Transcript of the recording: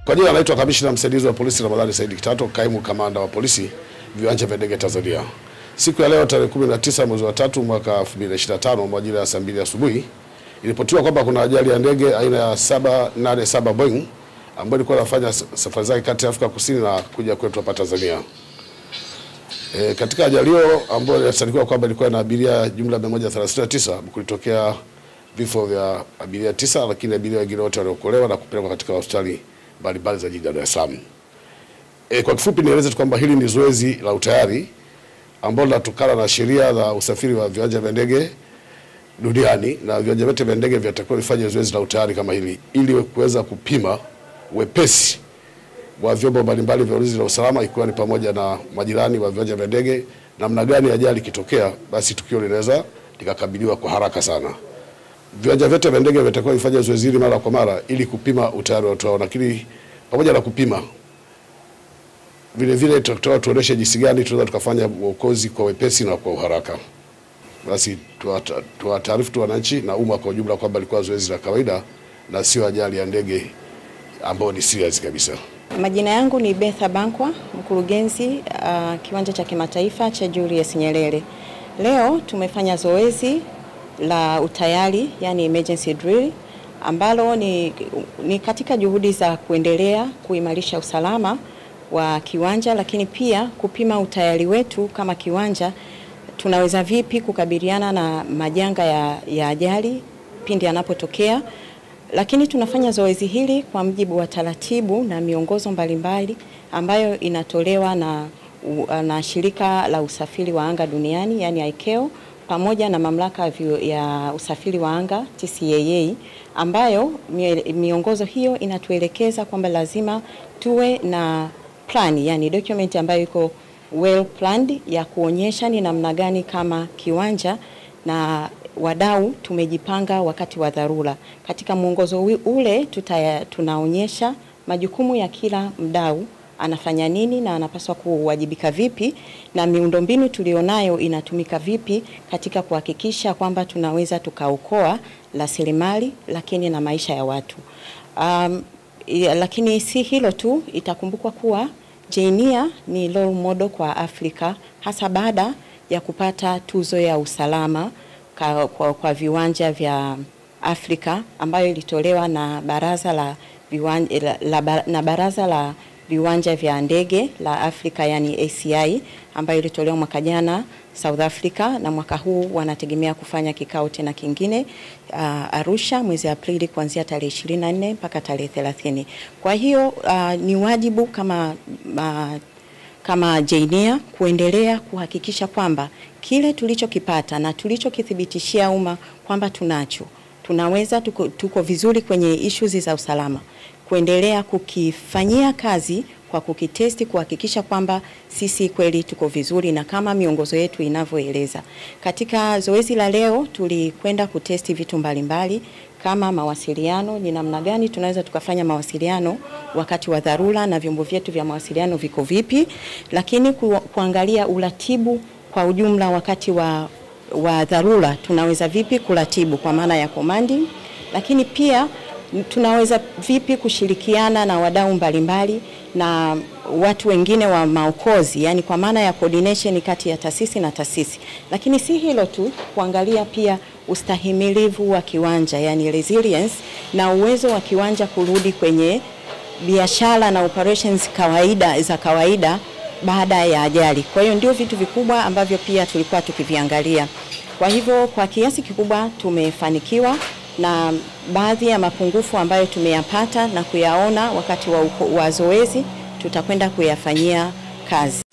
Kwa jina naitwa Kamishna Msaidizi wa Polisi Ramadhani Said Kitato, Kaimu Kamanda wa Polisi Viwanja vya Ndege Tanzania. Siku ya leo tarehe 19 mwezi wa 3 mwaka 2025 majira ya saa 2 asubuhi ilipotiwa kwamba kuna ajali ya ndege aina ya 787 Boeing ambayo ilikuwa inafanya safari zake kati ya Afrika Kusini na kuja kwetu hapa Tanzania. Katika ajali hiyo ambayo inasadikiwa kwamba ilikuwa na abiria jumla 139, kulitokea vifo vya abiria 9, lakini abiria wengine wote waliokolewa na kupelekwa katika hospitali mbalimbali za jijini Dar es Salaam. Kwa kifupi nieleze tu kwamba hili ni zoezi la utayari ambalo linatokana na sheria za usafiri wa viwanja vya ndege duniani, na viwanja vyote vya ndege vinatakiwa vifanye zoezi la utayari kama hili ili kuweza kupima wepesi wa vyombo mbalimbali vya ulinzi na usalama, ikiwa ni pamoja na majirani wa viwanja vya ndege, namna gani ajali ikitokea basi tukio linaweza likakabiliwa kwa haraka sana. Viwanja vyote vya ndege vinatakiwa vifanye zoezi hili mara kwa mara ili kupima utayari wa watu wao, lakini pamoja na kupima vile vile tuoneshe jinsi gani tunaweza tukafanya uokozi kwa wepesi na kwa haraka. Basi tuwataarifu tu wananchi na umma kwa ujumla kwamba ilikuwa zoezi la kawaida na sio ajali ya ndege ambayo ni serious kabisa. Majina yangu ni Betha Bankwa, mkurugenzi kiwanja cha kimataifa cha Julius Nyerere. Leo tumefanya zoezi la utayari, yani emergency drill, ambalo ni katika juhudi za kuendelea kuimarisha usalama wa kiwanja, lakini pia kupima utayari wetu kama kiwanja tunaweza vipi kukabiliana na majanga ya ajali pindi yanapotokea. Lakini tunafanya zoezi hili kwa mujibu wa taratibu na miongozo mbalimbali ambayo inatolewa na shirika la usafiri wa anga duniani, yani ICAO, pamoja na mamlaka ya usafiri wa anga TCAA, ambayo miongozo hiyo inatuelekeza kwamba lazima tuwe na plan, yani document ambayo iko well planned ya kuonyesha ni namna gani kama kiwanja na wadau tumejipanga wakati wa dharura. Katika mwongozo ule tunaonyesha majukumu ya kila mdau, anafanya nini na anapaswa kuwajibika vipi, na miundombinu tulionayo inatumika vipi katika kuhakikisha kwamba tunaweza tukaokoa rasilimali lakini na maisha ya watu. Lakini si hilo tu, itakumbukwa kuwa Jainia ni role model kwa Afrika, hasa baada ya kupata tuzo ya usalama kwa viwanja vya Afrika ambayo ilitolewa na baraza la viwanja vya ndege la Afrika, yani ACI, ambayo ilitolewa mwaka jana South Africa, na mwaka huu wanategemea kufanya kikao tena kingine Arusha mwezi Aprili kuanzia tarehe 24 mpaka tarehe 30. Kwa hiyo ni wajibu kama Jainia kuendelea kuhakikisha kwamba kile tulichokipata na tulichokithibitishia umma kwamba tunaweza tuko vizuri kwenye issues za usalama, kuendelea kukifanyia kazi kwa kukitesti, kuhakikisha kwamba sisi kweli tuko vizuri na kama miongozo yetu inavyoeleza. Katika zoezi la leo tulikwenda kutesti vitu mbalimbali kama mawasiliano, ni namna gani tunaweza tukafanya mawasiliano wakati wa dharura na vyombo vyetu vya mawasiliano viko vipi, lakini kuangalia uratibu kwa ujumla wakati wa dharura tunaweza vipi kuratibu kwa maana ya commanding, lakini pia tunaweza vipi kushirikiana na wadau mbalimbali na watu wengine wa maokozi, yani kwa maana ya coordination kati ya taasisi na taasisi. Lakini si hilo tu, kuangalia pia ustahimilivu wa kiwanja, yani resilience, na uwezo wa kiwanja kurudi kwenye biashara na operations za kawaida baada ya ajali. Kwa hiyo ndio vitu vikubwa ambavyo pia tulikuwa tukiviangalia. Kwa hivyo kwa kiasi kikubwa tumefanikiwa, na baadhi ya mapungufu ambayo tumeyapata na kuyaona wakati wa zoezi tutakwenda kuyafanyia kazi.